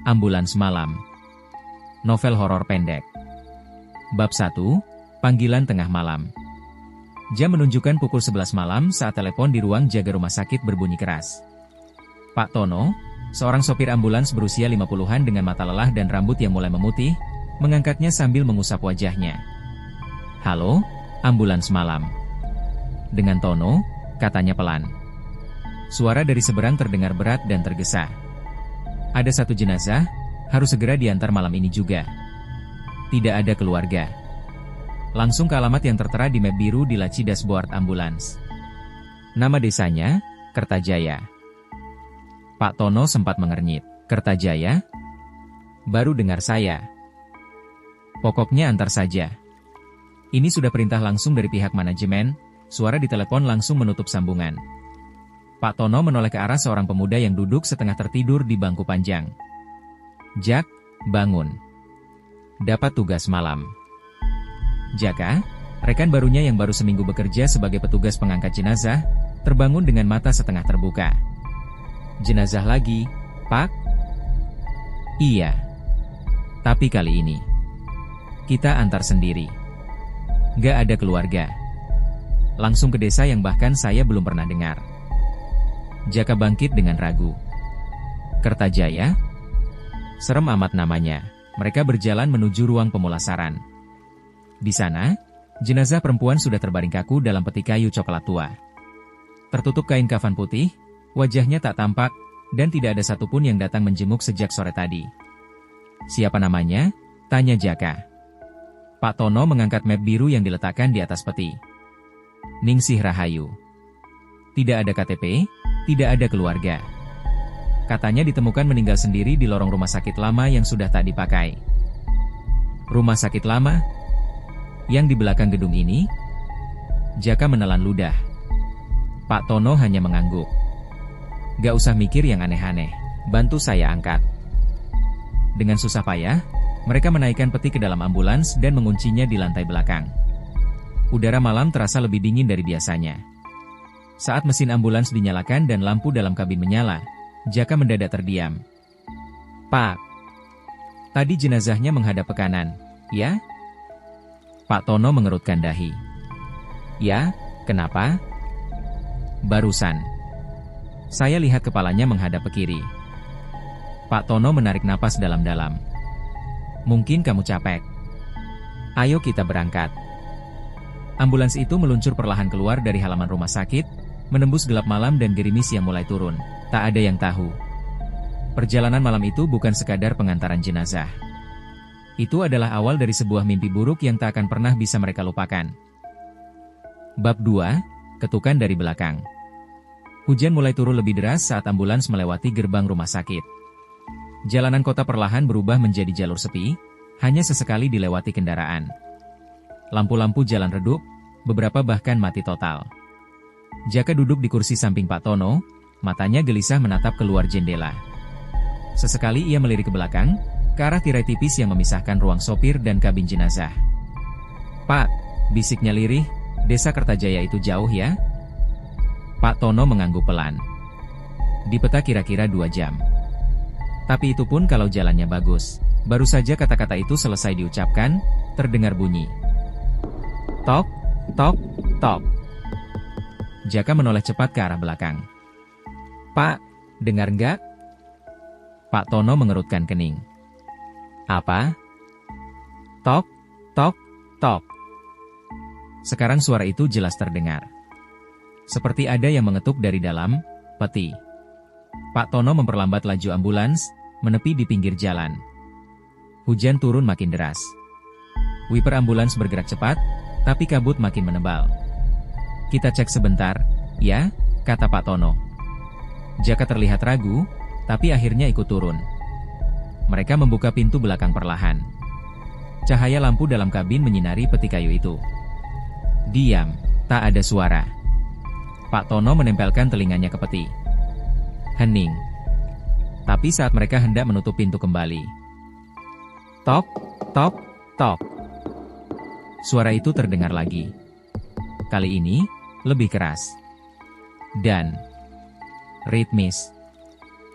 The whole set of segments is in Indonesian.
Ambulans Malam. Novel horor pendek. Bab 1, Panggilan Tengah Malam. Jam menunjukkan pukul 11 malam saat telepon di ruang jaga rumah sakit berbunyi keras. Pak Tono, seorang sopir ambulans berusia 50-an dengan mata lelah dan rambut yang mulai memutih, mengangkatnya sambil mengusap wajahnya. Halo, ambulans malam. Dengan Tono, katanya pelan. Suara dari seberang terdengar berat dan tergesa. Ada satu jenazah, harus segera diantar malam ini juga. Tidak ada keluarga. Langsung ke alamat yang tertera di map biru di laci dashboard ambulans. Nama desanya, Kertajaya. Pak Tono sempat mengernyit. Kertajaya? Baru dengar saya. Pokoknya antar saja. Ini sudah perintah langsung dari pihak manajemen. Suara di telepon langsung menutup sambungan. Pak Tono menoleh ke arah seorang pemuda yang duduk setengah tertidur di bangku panjang. Jak, bangun. Dapat tugas malam. Jaka, rekan barunya yang baru seminggu bekerja sebagai petugas pengangkat jenazah, terbangun dengan mata setengah terbuka. Jenazah lagi, Pak? Iya. Tapi kali ini, kita antar sendiri. Gak ada keluarga. Langsung ke desa yang bahkan saya belum pernah dengar. Jaka bangkit dengan ragu. Kertajaya? Serem amat namanya. Mereka berjalan menuju ruang pemulasaran. Di sana, jenazah perempuan sudah terbaring kaku dalam peti kayu coklat tua. Tertutup kain kafan putih, wajahnya tak tampak, dan tidak ada satupun yang datang menjenguk sejak sore tadi. Siapa namanya? Tanya Jaka. Pak Tono mengangkat map biru yang diletakkan di atas peti. Ningsih Rahayu. Tidak ada KTP, tidak ada keluarga. Katanya ditemukan meninggal sendiri di lorong rumah sakit lama yang sudah tak dipakai. Rumah sakit lama? Yang di belakang gedung ini? Jaka menelan ludah. Pak Tono hanya mengangguk. Gak usah mikir yang aneh-aneh, bantu saya angkat. Dengan susah payah, mereka menaikkan peti ke dalam ambulans dan menguncinya di lantai belakang. Udara malam terasa lebih dingin dari biasanya. Saat mesin ambulans dinyalakan dan lampu dalam kabin menyala, Jaka mendadak terdiam. Pak, tadi jenazahnya menghadap ke kanan, ya? Pak Tono mengerutkan dahi. Ya, kenapa? Barusan. Saya lihat kepalanya menghadap ke kiri. Pak Tono menarik napas dalam-dalam. Mungkin kamu capek. Ayo kita berangkat. Ambulans itu meluncur perlahan keluar dari halaman rumah sakit, menembus gelap malam dan gerimis yang mulai turun. Tak ada yang tahu. Perjalanan malam itu bukan sekadar pengantaran jenazah. Itu adalah awal dari sebuah mimpi buruk yang tak akan pernah bisa mereka lupakan. Bab 2, Ketukan dari belakang. Hujan mulai turun lebih deras saat ambulans melewati gerbang rumah sakit. Jalanan kota perlahan berubah menjadi jalur sepi, hanya sesekali dilewati kendaraan. Lampu-lampu jalan redup, beberapa bahkan mati total. Jaka duduk di kursi samping Pak Tono, matanya gelisah menatap keluar jendela. Sesekali ia melirik ke belakang, ke arah tirai tipis yang memisahkan ruang sopir dan kabin jenazah. Pak, bisiknya lirih, desa Kertajaya itu jauh ya? Pak Tono mengangguk pelan. Di peta kira-kira 2 jam. Tapi itu pun kalau jalannya bagus. Baru saja kata-kata itu selesai diucapkan, terdengar bunyi. Tok, tok, tok. Jaka menoleh cepat ke arah belakang. Pak, dengar nggak? Pak Tono mengerutkan kening. Apa? Tok, tok, tok. Sekarang suara itu jelas terdengar. Seperti ada yang mengetuk dari dalam peti. Pak Tono memperlambat laju ambulans, menepi di pinggir jalan. Hujan turun makin deras. Wiper ambulans bergerak cepat, tapi kabut makin menebal. Kita cek sebentar, ya, kata Pak Tono. Jaka terlihat ragu, tapi akhirnya ikut turun. Mereka membuka pintu belakang perlahan. Cahaya lampu dalam kabin menyinari peti kayu itu. Diam, tak ada suara. Pak Tono menempelkan telinganya ke peti. Hening. Tapi saat mereka hendak menutup pintu kembali. Tok, tok, tok. Suara itu terdengar lagi. Kali ini, lebih keras. Dan ritmis.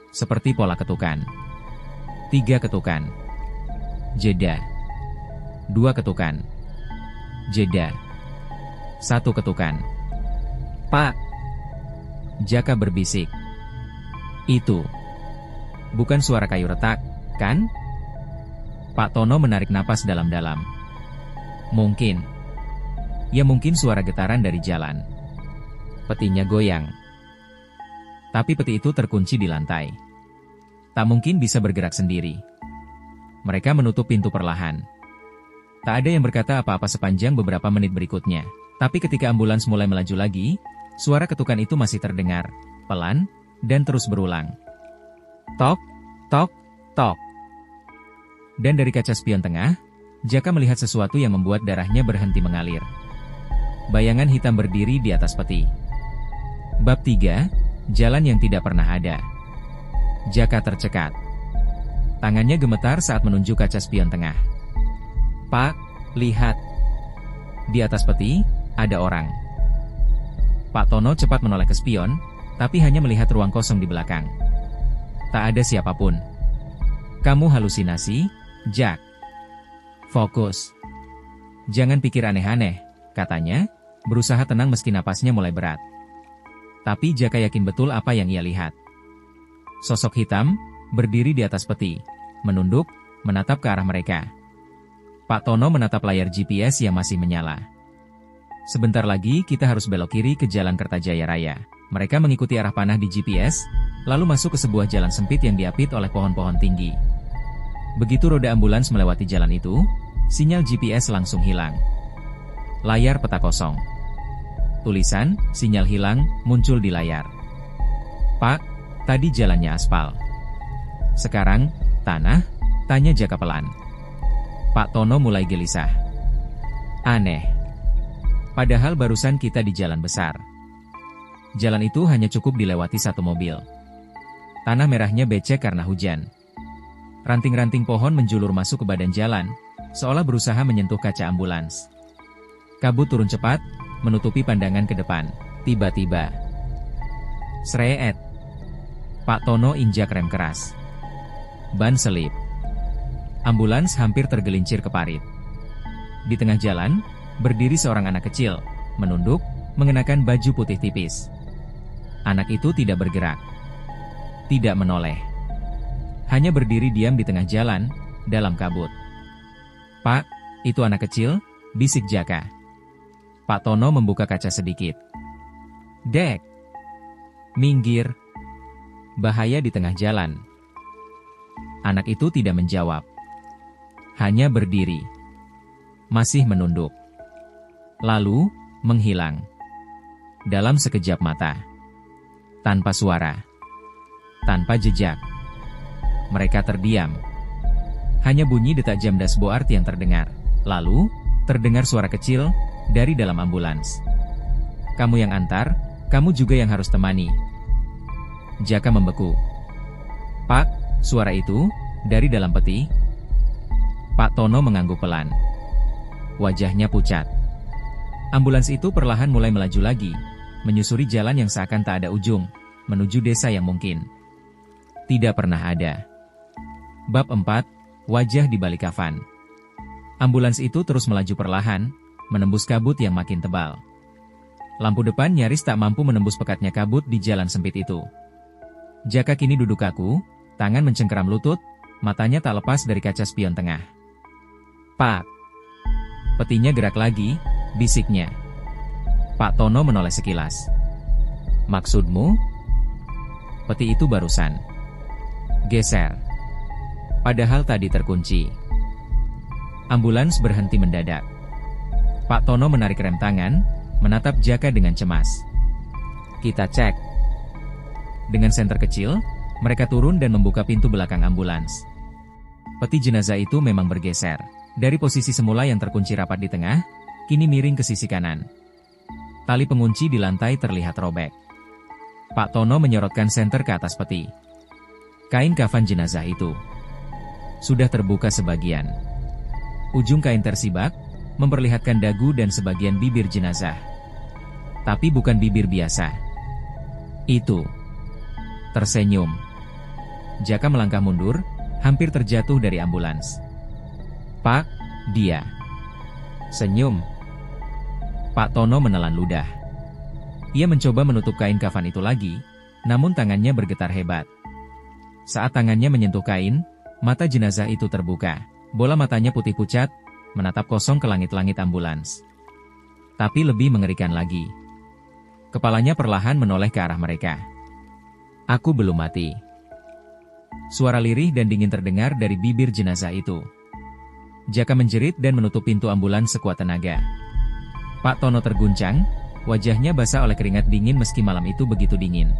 Seperti pola ketukan. 3 ketukan. Jeda. 2 ketukan. Jeda. 1 ketukan. Pak! Jaka berbisik. Itu bukan suara kayu retak, kan? Pak Tono menarik napas dalam-dalam. Mungkin. Ya mungkin suara getaran dari jalan. Petinya goyang. Tapi peti itu terkunci di lantai. Tak mungkin bisa bergerak sendiri. Mereka menutup pintu perlahan. Tak ada yang berkata apa-apa sepanjang beberapa menit berikutnya. Tapi ketika ambulans mulai melaju lagi, suara ketukan itu masih terdengar, pelan, dan terus berulang. Tok, tok, tok. Dan dari kaca spion tengah, Jaka melihat sesuatu yang membuat darahnya berhenti mengalir. Bayangan hitam berdiri di atas peti. Bab 3, Jalan yang tidak pernah ada. Jaka tercekat. Tangannya gemetar saat menunjuk kaca spion tengah. Pak, lihat. Di atas peti, ada orang. Pak Tono cepat menoleh ke spion, tapi hanya melihat ruang kosong di belakang. Tak ada siapapun. Kamu halusinasi, Jack. Fokus. Jangan pikir aneh-aneh, katanya, berusaha tenang meski napasnya mulai berat. Tapi Jaka yakin betul apa yang ia lihat. Sosok hitam, berdiri di atas peti, menunduk, menatap ke arah mereka. Pak Tono menatap layar GPS yang masih menyala. Sebentar lagi kita harus belok kiri ke Jalan Kertajaya Raya. Mereka mengikuti arah panah di GPS, lalu masuk ke sebuah jalan sempit yang diapit oleh pohon-pohon tinggi. Begitu roda ambulans melewati jalan itu, sinyal GPS langsung hilang. Layar peta kosong. Tulisan, sinyal hilang, muncul di layar. Pak, tadi jalannya aspal. Sekarang, tanah? Tanya Jaka pelan. Pak Tono mulai gelisah. Aneh. Padahal barusan kita di jalan besar. Jalan itu hanya cukup dilewati satu mobil. Tanah merahnya becek karena hujan. Ranting-ranting pohon menjulur masuk ke badan jalan, seolah berusaha menyentuh kaca ambulans. Kabut turun cepat, menutupi pandangan ke depan. Tiba-tiba, sreet. Pak Tono injak rem keras. Ban selip. Ambulans hampir tergelincir ke parit. Di tengah jalan, berdiri seorang anak kecil, menunduk, mengenakan baju putih tipis. Anak itu tidak bergerak. Tidak menoleh. Hanya berdiri diam di tengah jalan, dalam kabut. Pak, itu anak kecil, bisik Jaka. Pak Tono membuka kaca sedikit. Dek! Minggir! Bahaya di tengah jalan. Anak itu tidak menjawab. Hanya berdiri. Masih menunduk. Lalu, menghilang. Dalam sekejap mata. Tanpa suara. Tanpa jejak. Mereka terdiam. Hanya bunyi detak jam dashboard yang terdengar. Lalu, terdengar suara kecil dari dalam ambulans. Kamu yang antar, kamu juga yang harus temani. Jaka membeku. Pak, suara itu, dari dalam peti. Pak Tono mengangguk pelan. Wajahnya pucat. Ambulans itu perlahan mulai melaju lagi, menyusuri jalan yang seakan tak ada ujung, menuju desa yang mungkin tidak pernah ada. Bab 4, Wajah di balik kafan. Ambulans itu terus melaju perlahan, menembus kabut yang makin tebal. Lampu depan nyaris tak mampu menembus pekatnya kabut di jalan sempit itu. Jaka kini duduk kaku, tangan mencengkeram lutut, matanya tak lepas dari kaca spion tengah. Pak! Petinya gerak lagi, bisiknya. Pak Tono menoleh sekilas. Maksudmu? Peti itu barusan geser. Padahal tadi terkunci. Ambulans berhenti mendadak. Pak Tono menarik rem tangan, menatap Jaka dengan cemas. Kita cek. Dengan senter kecil, mereka turun dan membuka pintu belakang ambulans. Peti jenazah itu memang bergeser. Dari posisi semula yang terkunci rapat di tengah, kini miring ke sisi kanan. Tali pengunci di lantai terlihat robek. Pak Tono menyorotkan senter ke atas peti. Kain kafan jenazah itu sudah terbuka sebagian. Ujung kain tersibak, memperlihatkan dagu dan sebagian bibir jenazah. Tapi bukan bibir biasa. Itu tersenyum. Jaka melangkah mundur, hampir terjatuh dari ambulans. "Pak, dia." "Senyum." Pak Tono menelan ludah. Ia mencoba menutup kain kafan itu lagi, namun tangannya bergetar hebat. Saat tangannya menyentuh kain, mata jenazah itu terbuka. Bola matanya putih pucat, menatap kosong ke langit-langit ambulans. Tapi lebih mengerikan lagi. Kepalanya perlahan menoleh ke arah mereka. "Aku belum mati." Suara lirih dan dingin terdengar dari bibir jenazah itu. Jaka menjerit dan menutup pintu ambulans sekuat tenaga. Pak Tono terguncang, wajahnya basah oleh keringat dingin meski malam itu begitu dingin.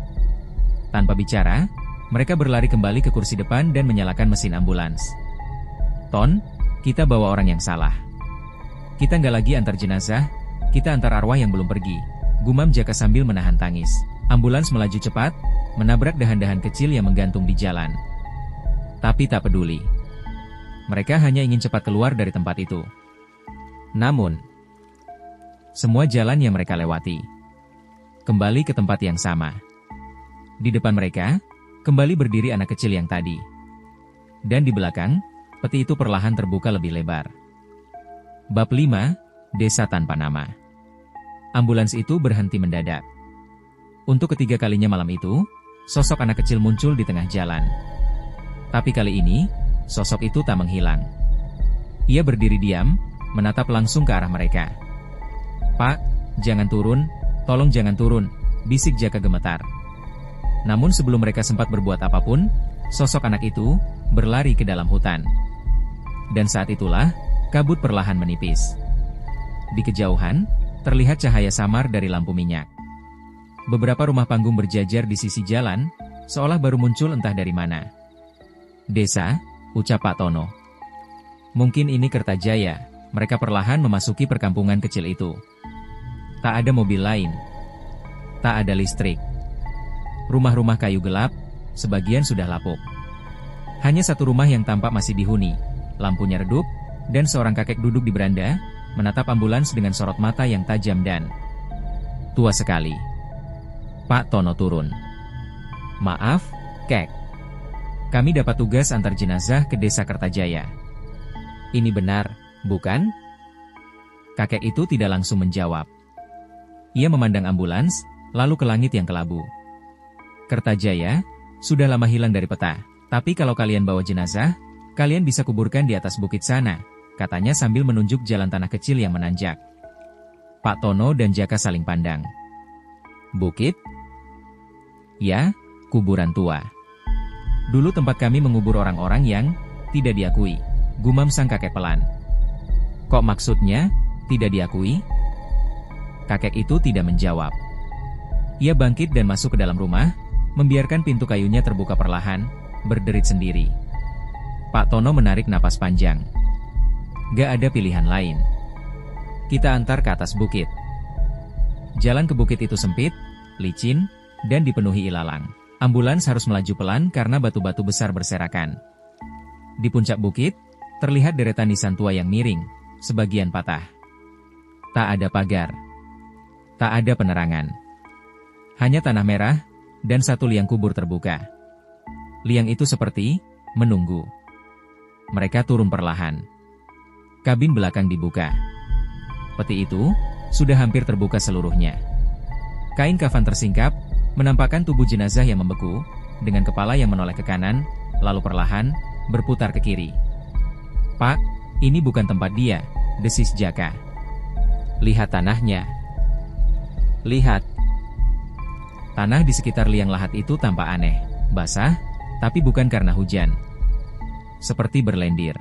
Tanpa bicara, mereka berlari kembali ke kursi depan dan menyalakan mesin ambulans. "Ton, kita bawa orang yang salah. Kita nggak lagi antar jenazah, kita antar arwah yang belum pergi," gumam Jaka sambil menahan tangis. Ambulans melaju cepat, menabrak dahan-dahan kecil yang menggantung di jalan. Tapi tak peduli. Mereka hanya ingin cepat keluar dari tempat itu. Namun, semua jalan yang mereka lewati kembali ke tempat yang sama. Di depan mereka, kembali berdiri anak kecil yang tadi. Dan di belakang, peti itu perlahan terbuka lebih lebar. Bab 5, Desa Tanpa Nama. Ambulans itu berhenti mendadak. Untuk ketiga kalinya malam itu, sosok anak kecil muncul di tengah jalan. Tapi kali ini, sosok itu tak menghilang. Ia berdiri diam, menatap langsung ke arah mereka. "Pak, jangan turun, tolong jangan turun," bisik Jaka gemetar. Namun sebelum mereka sempat berbuat apapun, sosok anak itu berlari ke dalam hutan. Dan saat itulah, kabut perlahan menipis. Di kejauhan, terlihat cahaya samar dari lampu minyak. Beberapa rumah panggung berjajar di sisi jalan, seolah baru muncul entah dari mana. "Desa," ucap Pak Tono. "Mungkin ini Kertajaya." Mereka perlahan memasuki perkampungan kecil itu. Tak ada mobil lain. Tak ada listrik. Rumah-rumah kayu gelap, sebagian sudah lapuk. Hanya satu rumah yang tampak masih dihuni, lampunya redup, dan seorang kakek duduk di beranda, menatap ambulans dengan sorot mata yang tajam dan tua sekali. Pak Tono turun. "Maaf, Kek. Kami dapat tugas antar jenazah ke Desa Kertajaya." "Ini benar, bukan?" Kakek itu tidak langsung menjawab. Ia memandang ambulans, lalu ke langit yang kelabu. "Kertajaya sudah lama hilang dari peta, tapi kalau kalian bawa jenazah, kalian bisa kuburkan di atas bukit sana," katanya sambil menunjuk jalan tanah kecil yang menanjak. Pak Tono dan Jaka saling pandang. "Bukit?" "Ya, kuburan tua. Dulu tempat kami mengubur orang-orang yang tidak diakui," gumam sang kakek pelan. "Kok maksudnya, tidak diakui?" Kakek itu tidak menjawab. Ia bangkit dan masuk ke dalam rumah, membiarkan pintu kayunya terbuka perlahan, berderit sendiri. Pak Tono menarik napas panjang. "Gak ada pilihan lain. Kita antar ke atas bukit." Jalan ke bukit itu sempit, licin, dan dipenuhi ilalang. Ambulans harus melaju pelan karena batu-batu besar berserakan. Di puncak bukit, terlihat deretan nisan tua yang miring, sebagian patah. Tak ada pagar. Tak ada penerangan. Hanya tanah merah, dan satu liang kubur terbuka. Liang itu seperti menunggu. Mereka turun perlahan. Kabin belakang dibuka. Peti itu sudah hampir terbuka seluruhnya. Kain kafan tersingkap, menampakkan tubuh jenazah yang membeku, dengan kepala yang menoleh ke kanan, lalu perlahan berputar ke kiri. "Pak, ini bukan tempat dia," desis Jaka. "Lihat tanahnya. Lihat." Tanah di sekitar liang lahat itu tampak aneh, basah, tapi bukan karena hujan. Seperti berlendir.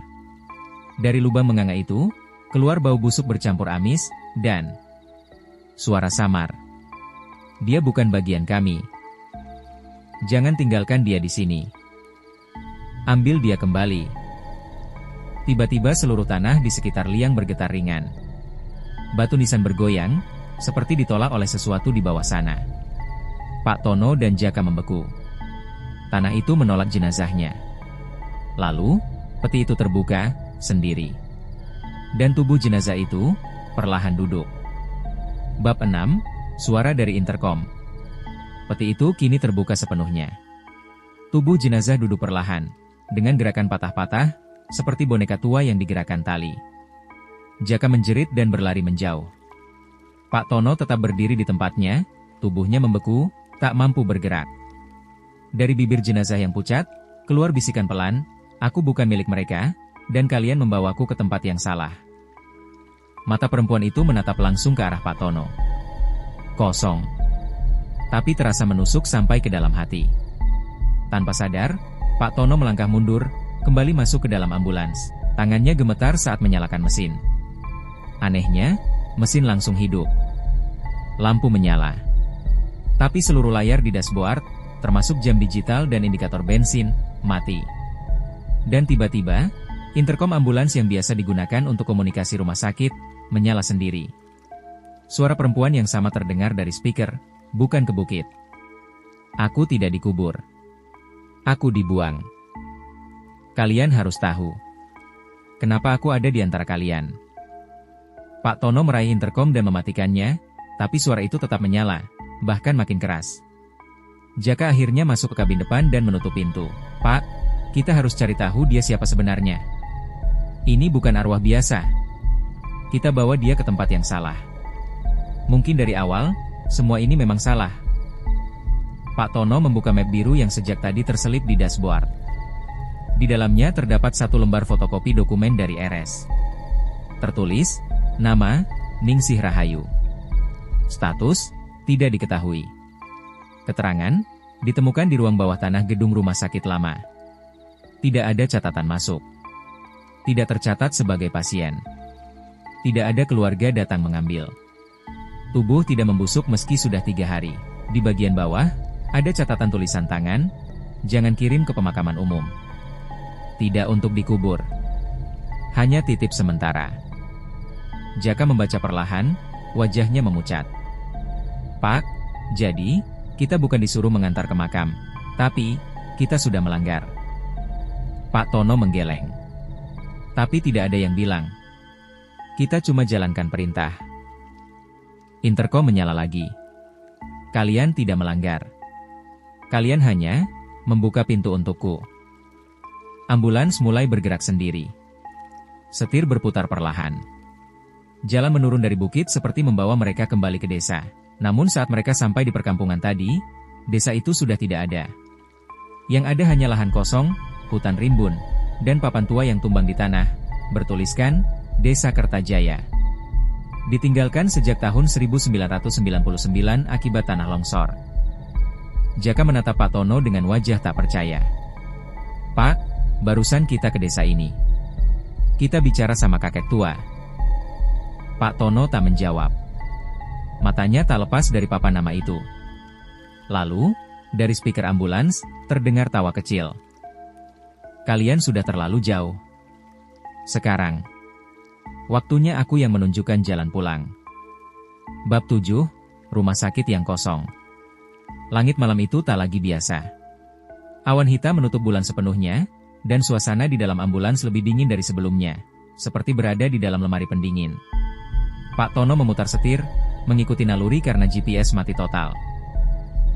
Dari lubang menganga itu, keluar bau busuk bercampur amis, dan suara samar. "Dia bukan bagian kami. Jangan tinggalkan dia di sini. Ambil dia kembali." Tiba-tiba seluruh tanah di sekitar liang bergetar ringan. Batu nisan bergoyang, seperti ditolak oleh sesuatu di bawah sana. Pak Tono dan Jaka membeku. Tanah itu menolak jenazahnya. Lalu, peti itu terbuka sendiri. Dan tubuh jenazah itu perlahan duduk. Bab 6, Suara dari interkom. Peti itu kini terbuka sepenuhnya. Tubuh jenazah duduk perlahan, dengan gerakan patah-patah, seperti boneka tua yang digerakkan tali. Jaka menjerit dan berlari menjauh. Pak Tono tetap berdiri di tempatnya, tubuhnya membeku, tak mampu bergerak. Dari bibir jenazah yang pucat, keluar bisikan pelan, "Aku bukan milik mereka, dan kalian membawaku ke tempat yang salah." Mata perempuan itu menatap langsung ke arah Pak Tono. Kosong. Tapi terasa menusuk sampai ke dalam hati. Tanpa sadar, Pak Tono melangkah mundur, kembali masuk ke dalam ambulans. Tangannya gemetar saat menyalakan mesin. Anehnya, mesin langsung hidup. Lampu menyala. Tapi seluruh layar di dashboard, termasuk jam digital dan indikator bensin, mati. Dan tiba-tiba, interkom ambulans yang biasa digunakan untuk komunikasi rumah sakit, menyala sendiri. Suara perempuan yang sama terdengar dari speaker, "Bukan ke bukit. Aku tidak dikubur. Aku dibuang. Kalian harus tahu. Kenapa aku ada di antara kalian?" Pak Tono meraih interkom dan mematikannya, tapi suara itu tetap menyala, bahkan makin keras. Jaka akhirnya masuk ke kabin depan dan menutup pintu. "Pak, kita harus cari tahu dia siapa sebenarnya. Ini bukan arwah biasa. Kita bawa dia ke tempat yang salah. Mungkin dari awal, semua ini memang salah." Pak Tono membuka map biru yang sejak tadi terselip di dashboard. Di dalamnya terdapat satu lembar fotokopi dokumen dari RS. Tertulis, nama, Ningsih Rahayu. Status, tidak diketahui. Keterangan, ditemukan di ruang bawah tanah gedung rumah sakit lama. Tidak ada catatan masuk. Tidak tercatat sebagai pasien. Tidak ada keluarga datang mengambil. Tubuh tidak membusuk meski sudah 3 hari. Di bagian bawah, ada catatan tulisan tangan, "Jangan kirim ke pemakaman umum. Tidak untuk dikubur. Hanya titip sementara." Jaka membaca perlahan, wajahnya memucat. "Pak, jadi, kita bukan disuruh mengantar ke makam, tapi, kita sudah melanggar." Pak Tono menggeleng. Tapi tidak ada yang bilang. "Kita cuma jalankan perintah." Interkom menyala lagi. "Kalian tidak melanggar. Kalian hanya membuka pintu untukku." Ambulans mulai bergerak sendiri. Setir berputar perlahan. Jalan menurun dari bukit seperti membawa mereka kembali ke desa. Namun saat mereka sampai di perkampungan tadi, desa itu sudah tidak ada. Yang ada hanya lahan kosong, hutan rimbun, dan papan tua yang tumbang di tanah, bertuliskan, Desa Kertajaya. Ditinggalkan sejak tahun 1999 akibat tanah longsor. Jaka menatap Pak Tono dengan wajah tak percaya. "Pak, barusan kita ke desa ini. Kita bicara sama kakek tua." Pak Tono tak menjawab. Matanya tak lepas dari papan nama itu. Lalu, dari speaker ambulans, terdengar tawa kecil. "Kalian sudah terlalu jauh. Sekarang, waktunya aku yang menunjukkan jalan pulang." Bab 7, Rumah Sakit yang Kosong. Langit malam itu tak lagi biasa. Awan hitam menutup bulan sepenuhnya, dan suasana di dalam ambulans lebih dingin dari sebelumnya, seperti berada di dalam lemari pendingin. Pak Tono memutar setir, mengikuti naluri karena GPS mati total.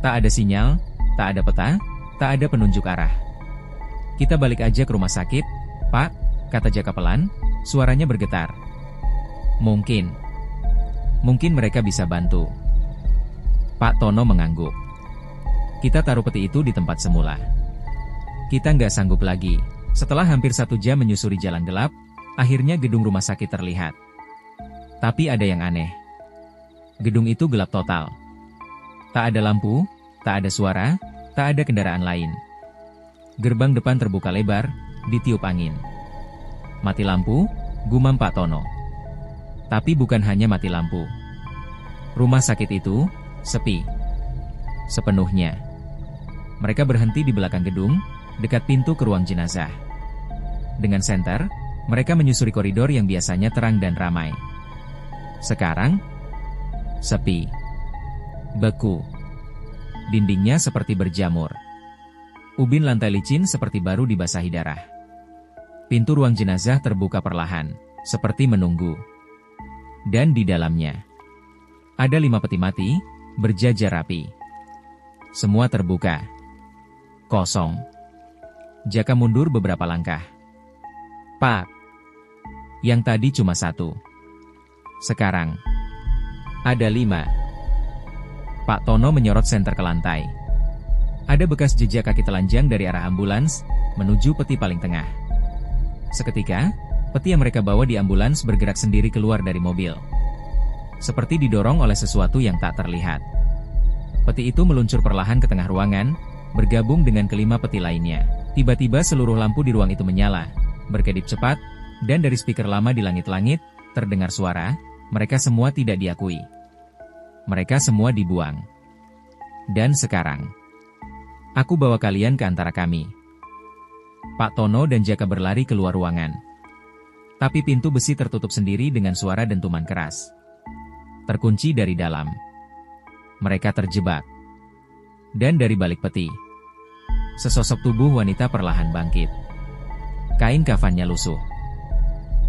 Tak ada sinyal, tak ada peta, tak ada penunjuk arah. "Kita balik aja ke rumah sakit, Pak," kata Jaka pelan, suaranya bergetar. Mungkin mereka bisa bantu." Pak Tono mengangguk. "Kita taruh peti itu di tempat semula. Kita nggak sanggup lagi." Setelah hampir 1 jam menyusuri jalan gelap, akhirnya gedung rumah sakit terlihat. Tapi ada yang aneh. Gedung itu gelap total. Tak ada lampu, tak ada suara, tak ada kendaraan lain. Gerbang depan terbuka lebar, ditiup angin. "Mati lampu," gumam Pak Tono. Tapi bukan hanya mati lampu. Rumah sakit itu sepi. Sepenuhnya. Mereka berhenti di belakang gedung, dekat pintu ke ruang jenazah. Dengan senter, mereka menyusuri koridor yang biasanya terang dan ramai. Sekarang, sepi. Beku. Dindingnya seperti berjamur. Ubin lantai licin seperti baru dibasahi darah. Pintu ruang jenazah terbuka perlahan, seperti menunggu. Dan di dalamnya, ada 5 peti mati, berjajar rapi. Semua terbuka. Kosong. Jaka mundur beberapa langkah. Pak. Yang tadi cuma 1. Sekarang ada 5. Pak Tono menyorot senter ke lantai. Ada bekas jejak kaki telanjang dari arah ambulans, menuju peti paling tengah. Seketika, peti yang mereka bawa di ambulans bergerak sendiri keluar dari mobil. Seperti didorong oleh sesuatu yang tak terlihat. Peti itu meluncur perlahan ke tengah ruangan, bergabung dengan kelima peti lainnya. Tiba-tiba seluruh lampu di ruang itu menyala, berkedip cepat, dan dari speaker lama di langit-langit, terdengar suara, mereka semua tidak diakui. Mereka semua dibuang. Dan sekarang, aku bawa kalian ke antara kami. Pak Tono dan Jaka berlari keluar ruangan. Tapi pintu besi tertutup sendiri dengan suara dentuman keras. Terkunci dari dalam. Mereka terjebak. Dan dari balik peti, sesosok tubuh wanita perlahan bangkit. Kain kafannya lusuh.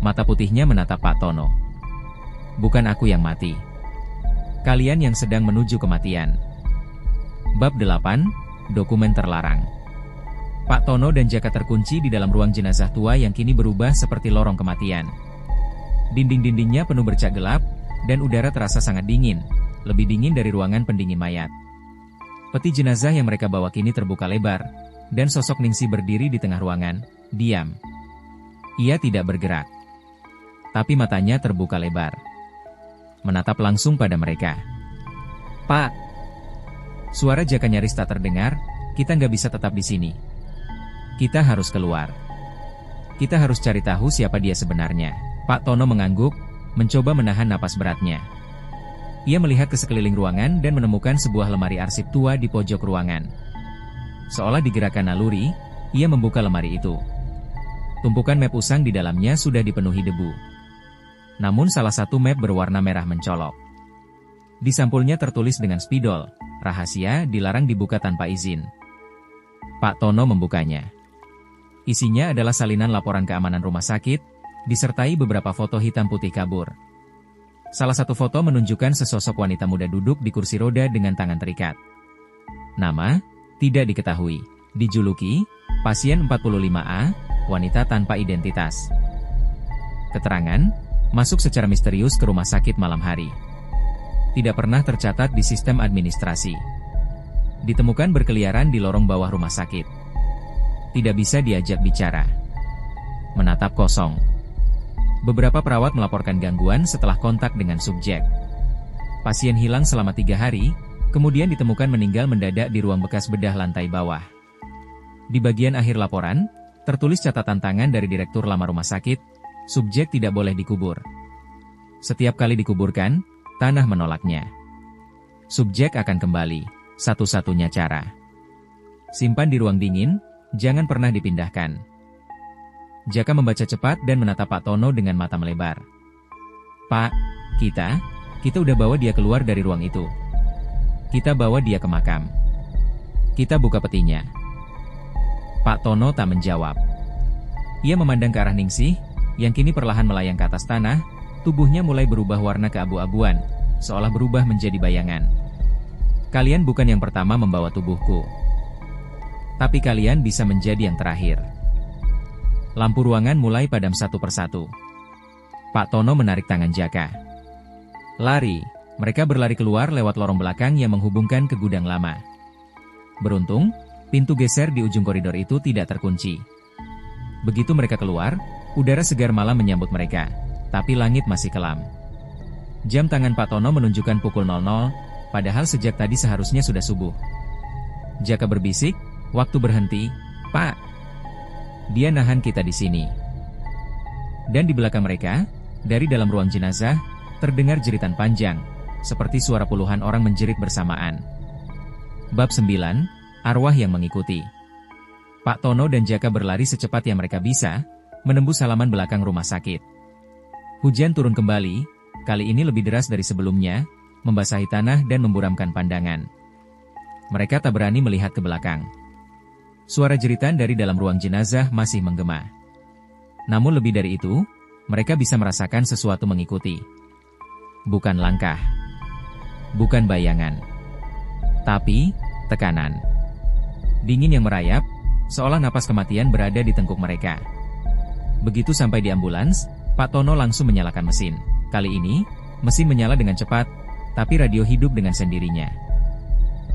Mata putihnya menatap Pak Tono. Bukan aku yang mati. Kalian yang sedang menuju kematian. Bab 8, Dokumen Terlarang. Pak Tono dan Jaka terkunci di dalam ruang jenazah tua yang kini berubah seperti lorong kematian. Dinding-dindingnya penuh bercak gelap, dan udara terasa sangat dingin, lebih dingin dari ruangan pendingin mayat. Peti jenazah yang mereka bawa kini terbuka lebar, dan sosok Ningsih berdiri di tengah ruangan, diam. Ia tidak bergerak. Tapi matanya terbuka lebar. Menatap langsung pada mereka. Pak! Suara Jaka nyaris tak terdengar, kita nggak bisa tetap di sini. Kita harus keluar. Kita harus cari tahu siapa dia sebenarnya. Pak Tono mengangguk, mencoba menahan napas beratnya. Ia melihat ke sekeliling ruangan dan menemukan sebuah lemari arsip tua di pojok ruangan. Seolah digerakkan naluri, ia membuka lemari itu. Tumpukan map usang di dalamnya sudah dipenuhi debu. Namun salah satu map berwarna merah mencolok. Di sampulnya tertulis dengan spidol, rahasia dilarang dibuka tanpa izin. Pak Tono membukanya. Isinya adalah salinan laporan keamanan rumah sakit, disertai beberapa foto hitam putih kabur. Salah satu foto menunjukkan sesosok wanita muda duduk di kursi roda dengan tangan terikat. Nama, tidak diketahui. Dijuluki, pasien 45A, wanita tanpa identitas. Keterangan, masuk secara misterius ke rumah sakit malam hari. Tidak pernah tercatat di sistem administrasi. Ditemukan berkeliaran di lorong bawah rumah sakit. Tidak bisa diajak bicara. Menatap kosong. Beberapa perawat melaporkan gangguan setelah kontak dengan subjek. Pasien hilang selama 3 hari, kemudian ditemukan meninggal mendadak di ruang bekas bedah lantai bawah. Di bagian akhir laporan, tertulis catatan tangan dari direktur lama rumah sakit, subjek tidak boleh dikubur. Setiap kali dikuburkan, tanah menolaknya. Subjek akan kembali, satu-satunya cara. Simpan di ruang dingin, jangan pernah dipindahkan. Jaka membaca cepat dan menatap Pak Tono dengan mata melebar. Pak, kita udah bawa dia keluar dari ruang itu. Kita bawa dia ke makam. Kita buka petinya. Pak Tono tak menjawab. Ia memandang ke arah Ningsih, yang kini perlahan melayang ke atas tanah, tubuhnya mulai berubah warna keabu-abuan, seolah berubah menjadi bayangan. Kalian bukan yang pertama membawa tubuhku. Tapi kalian bisa menjadi yang terakhir. Lampu ruangan mulai padam satu persatu. Pak Tono menarik tangan Jaka. Lari, mereka berlari keluar lewat lorong belakang yang menghubungkan ke gudang lama. Beruntung, pintu geser di ujung koridor itu tidak terkunci. Begitu mereka keluar, udara segar malam menyambut mereka, tapi langit masih kelam. Jam tangan Pak Tono menunjukkan pukul 00, padahal sejak tadi seharusnya sudah subuh. Jaka berbisik, waktu berhenti, Pak. Dia nahan kita di sini. Dan di belakang mereka, dari dalam ruang jenazah, terdengar jeritan panjang, seperti suara puluhan orang menjerit bersamaan. Bab 9, Arwah yang mengikuti. Pak Tono dan Jaka berlari secepat yang mereka bisa, menembus halaman belakang rumah sakit. Hujan turun kembali, kali ini lebih deras dari sebelumnya, membasahi tanah dan memburamkan pandangan. Mereka tak berani melihat ke belakang. Suara jeritan dari dalam ruang jenazah masih menggema. Namun lebih dari itu, mereka bisa merasakan sesuatu mengikuti. Bukan langkah. Bukan bayangan. Tapi, tekanan. Dingin yang merayap, seolah napas kematian berada di tengkuk mereka. Begitu sampai di ambulans, Pak Tono langsung menyalakan mesin. Kali ini, mesin menyala dengan cepat, tapi radio hidup dengan sendirinya.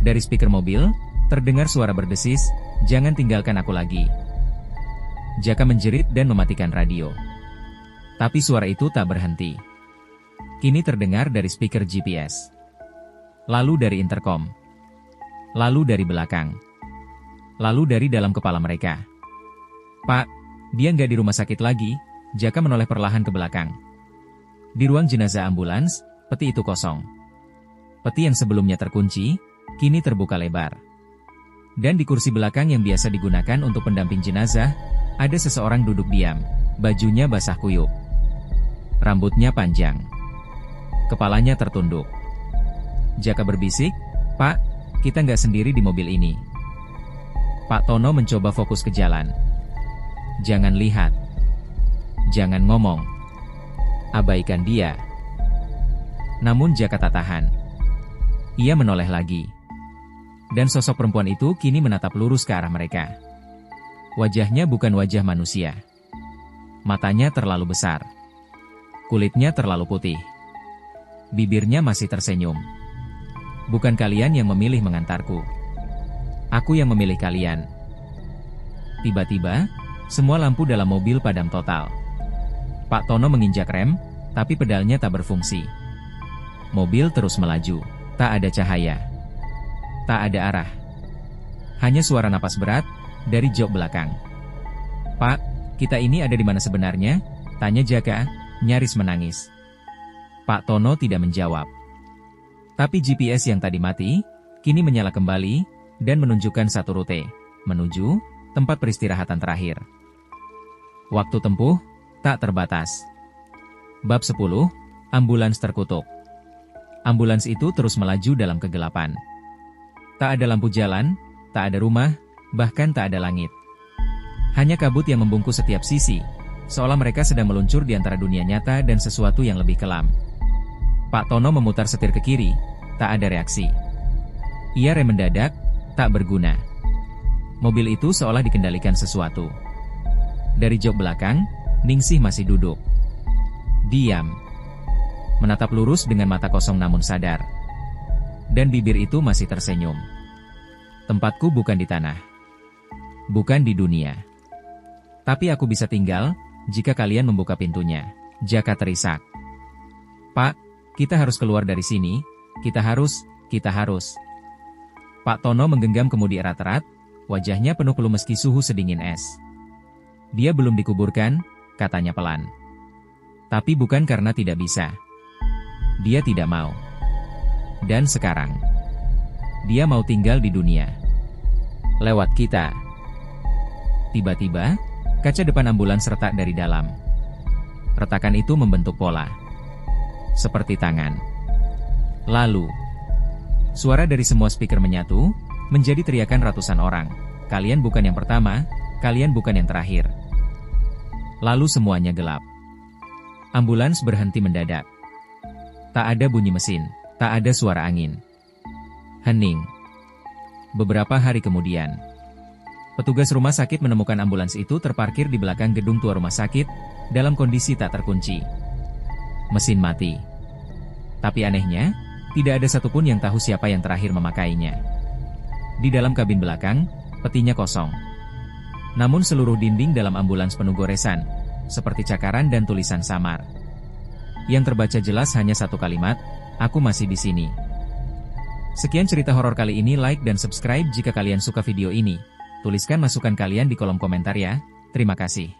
Dari speaker mobil, terdengar suara berdesis, "Jangan tinggalkan aku lagi." Jaka menjerit dan mematikan radio. Tapi suara itu tak berhenti. Kini terdengar dari speaker GPS. Lalu dari intercom. Lalu dari belakang. Lalu dari dalam kepala mereka. "Pak, dia nggak di rumah sakit lagi." Jaka menoleh perlahan ke belakang. Di ruang jenazah ambulans, peti itu kosong. Peti yang sebelumnya terkunci, kini terbuka lebar. Dan di kursi belakang yang biasa digunakan untuk pendamping jenazah, ada seseorang duduk diam. Bajunya basah kuyup. Rambutnya panjang. Kepalanya tertunduk. Jaka berbisik, "Pak, kita nggak sendiri di mobil ini." Pak Tono mencoba fokus ke jalan. "Jangan lihat. Jangan ngomong. Abaikan dia." Namun Jaka tak tahan. Ia menoleh lagi. Dan sosok perempuan itu kini menatap lurus ke arah mereka. Wajahnya bukan wajah manusia. Matanya terlalu besar. Kulitnya terlalu putih. Bibirnya masih tersenyum. "Bukan kalian yang memilih mengantarku. Aku yang memilih kalian." Tiba-tiba, semua lampu dalam mobil padam total. Pak Tono menginjak rem, tapi pedalnya tak berfungsi. Mobil terus melaju. Tak ada cahaya. Tak ada arah. Hanya suara napas berat dari jok belakang. "Pak, kita ini ada di mana sebenarnya?" tanya Jaka, nyaris menangis. Pak Tono tidak menjawab. Tapi GPS yang tadi mati, kini menyala kembali, dan menunjukkan satu rute, menuju tempat peristirahatan terakhir. Waktu tempuh tak terbatas. Bab 10, ambulans terkutuk. Ambulans itu terus melaju dalam kegelapan. Tak ada lampu jalan, tak ada rumah, bahkan tak ada langit. Hanya kabut yang membungkus setiap sisi, seolah mereka sedang meluncur di antara dunia nyata dan sesuatu yang lebih kelam. Pak Tono memutar setir ke kiri, tak ada reaksi. Ia rem mendadak, tak berguna. Mobil itu seolah dikendalikan sesuatu. Dari jok belakang, Ningsih masih duduk. Diam. Menatap lurus dengan mata kosong namun sadar. Dan bibir itu masih tersenyum. "Tempatku bukan di tanah. Bukan di dunia. Tapi aku bisa tinggal, jika kalian membuka pintunya." Jaka terisak. "Pak, kita harus keluar dari sini, kita harus. Pak Tono menggenggam kemudi erat-erat, wajahnya penuh peluh meski suhu sedingin es. "Dia belum dikuburkan," katanya pelan. "Tapi bukan karena tidak bisa. Dia tidak mau. Dan sekarang, dia mau tinggal di dunia. Lewat kita." Tiba-tiba, kaca depan ambulans retak dari dalam. Retakan itu membentuk pola. Seperti tangan. Lalu, suara dari semua speaker menyatu, menjadi teriakan ratusan orang. "Kalian bukan yang pertama, kalian bukan yang terakhir." Lalu semuanya gelap. Ambulans berhenti mendadak. Tak ada bunyi mesin, tak ada suara angin. Hening. Beberapa hari kemudian, petugas rumah sakit menemukan ambulans itu terparkir di belakang gedung tua rumah sakit, dalam kondisi tak terkunci. Mesin mati. Tapi anehnya, tidak ada satupun yang tahu siapa yang terakhir memakainya. Di dalam kabin belakang, petinya kosong. Namun seluruh dinding dalam ambulans penuh goresan, seperti cakaran dan tulisan samar. Yang terbaca jelas hanya satu kalimat, "Aku masih di sini." Sekian cerita horor kali ini, like dan subscribe jika kalian suka video ini. Tuliskan masukan kalian di kolom komentar ya. Terima kasih.